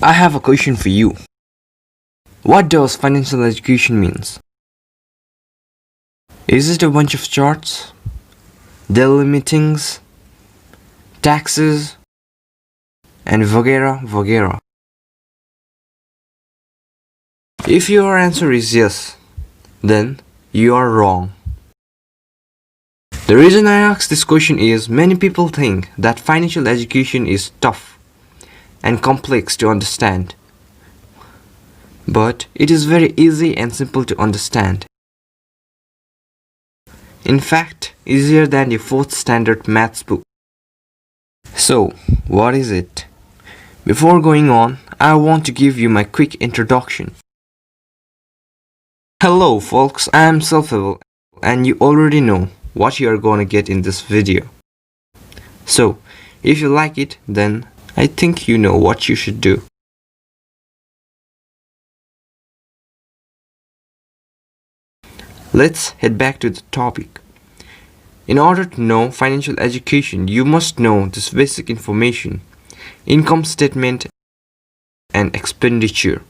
I have a question for you. What does financial education means? Is it a bunch of charts, daily meetings, taxes, and vagera? If your answer is yes, then you are wrong. The reason I ask this question is many people think that financial education is tough and complex to understand. But it is very easy and simple to understand. In fact, easier than the 4th standard maths book. So, what is it? Before going on, I want to give you my quick introduction. Hello folks, I am Self-Level and you already know what you are gonna get in this video. So, if you like it, then I think you know what you should do. Let's head back to the topic. In order to know financial education, you must know this basic information: income statement and expenditure.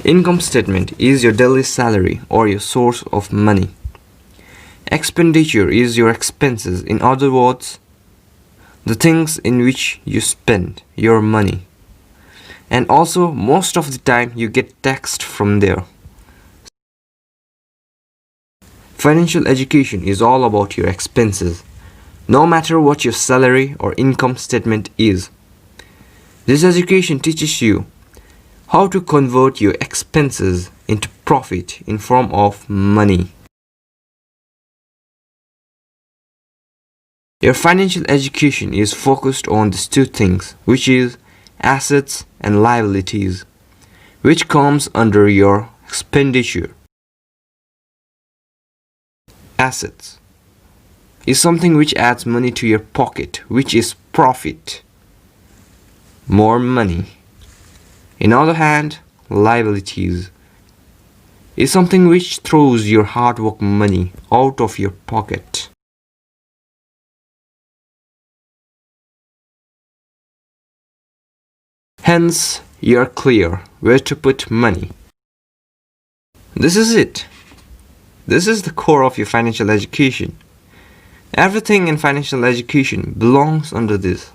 Income statement is your daily salary or your source of money. Expenditure is your expenses, in other words, the things in which you spend your money. And also, most of the time you get taxed from there. Financial education is all about your expenses, no matter what your salary or income statement is. This education teaches you how to convert your expenses into profit in form of money. Your financial education is focused on these two things, which is assets and liabilities, which comes under your expenditure. Assets is something which adds money to your pocket, which is profit, more money. On the other hand, liabilities is something which throws your hard work money out of your pocket. Hence, you are clear where to put money. This is it. This is the core of your financial education. Everything in financial education belongs under this.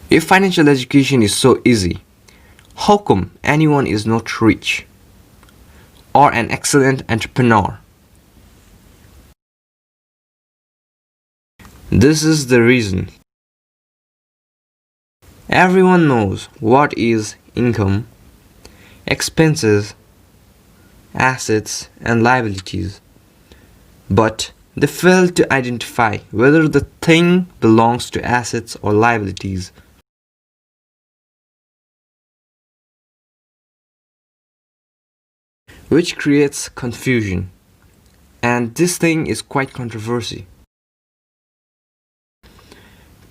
If financial education is so easy, how come anyone is not rich or an excellent entrepreneur? This is the reason. Everyone knows what is income, expenses, assets, and liabilities, but they fail to identify whether the thing belongs to assets or liabilities. Which creates confusion, and this thing is quite controversial.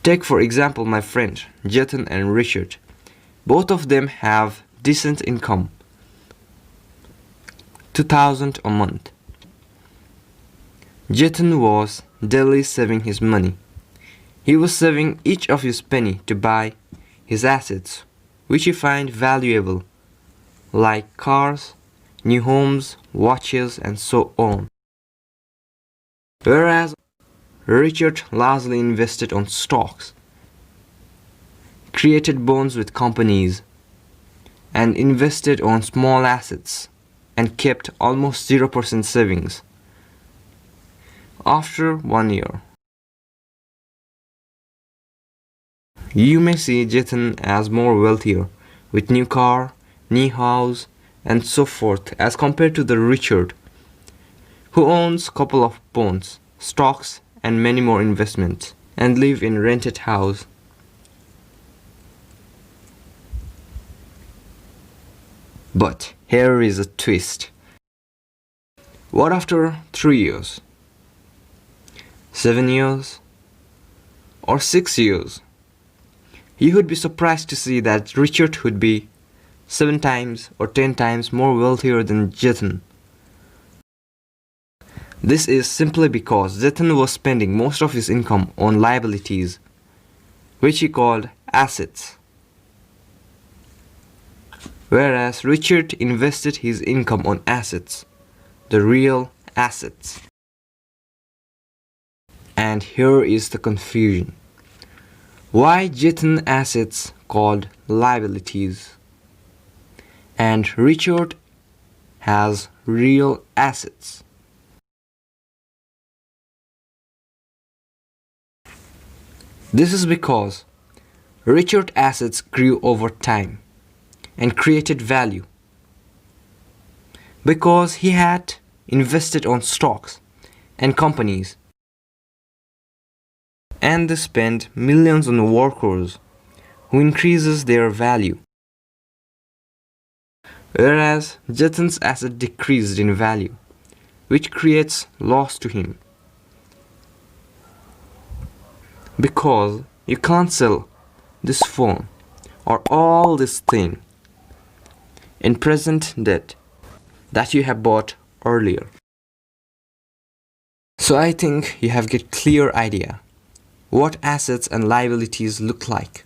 Take for example my friend Jatin and Richard. Both of them have decent income, 2,000 a month. Jatin was daily saving his money. He was saving each of his penny to buy his assets, which he find valuable, like cars, new homes, watches, and so on. Whereas Richard largely invested on stocks, created bonds with companies, and invested on small assets, and kept almost 0% savings. After 1 year, you may see Jatin as more wealthier, with new car, new house, and so forth, as compared to the Richard, who owns couple of bonds, stocks, and many more investments, and live in rented house. But here is a twist. What after 3 years, 7 years, or 6 years? You would be surprised to see that Richard would be 7 times or 10 times more wealthier than Jatin. This is simply because Jatin was spending most of his income on liabilities, which he called assets, whereas Richard invested his income on assets, the real assets. And here is the confusion. Why Jatin assets called liabilities and Richard has real assets? This is because Richard's assets grew over time and created value because he had invested on stocks and companies, and they spent millions on workers who increases their value, whereas Jatin's asset decreased in value, which creates loss to him. Because you can't sell this phone or all this thing in present debt that you have bought earlier. So I think you have get clear idea what assets and liabilities look like.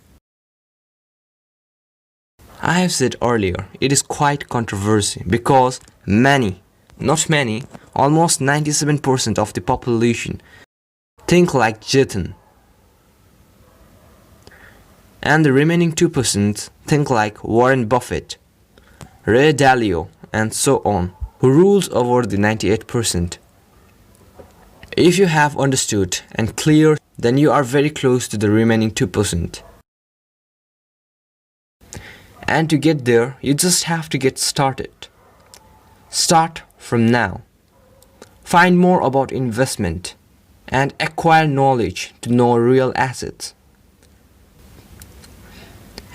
I have said earlier, it is quite controversial because not many, almost 97% of the population think like Jatin, and the remaining 2% think like Warren Buffett, Ray Dalio, and so on, who rules over the 98%. If you have understood and clear, then you are very close to the remaining 2%. And to get there, you just have to get started. Start from now. Find more about investment and acquire knowledge to know real assets.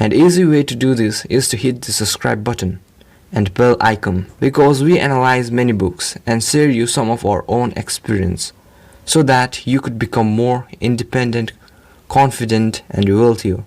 An easy way to do this is to hit the subscribe button and bell icon because we analyze many books and share you some of our own experience so that you could become more independent, confident and wealthier.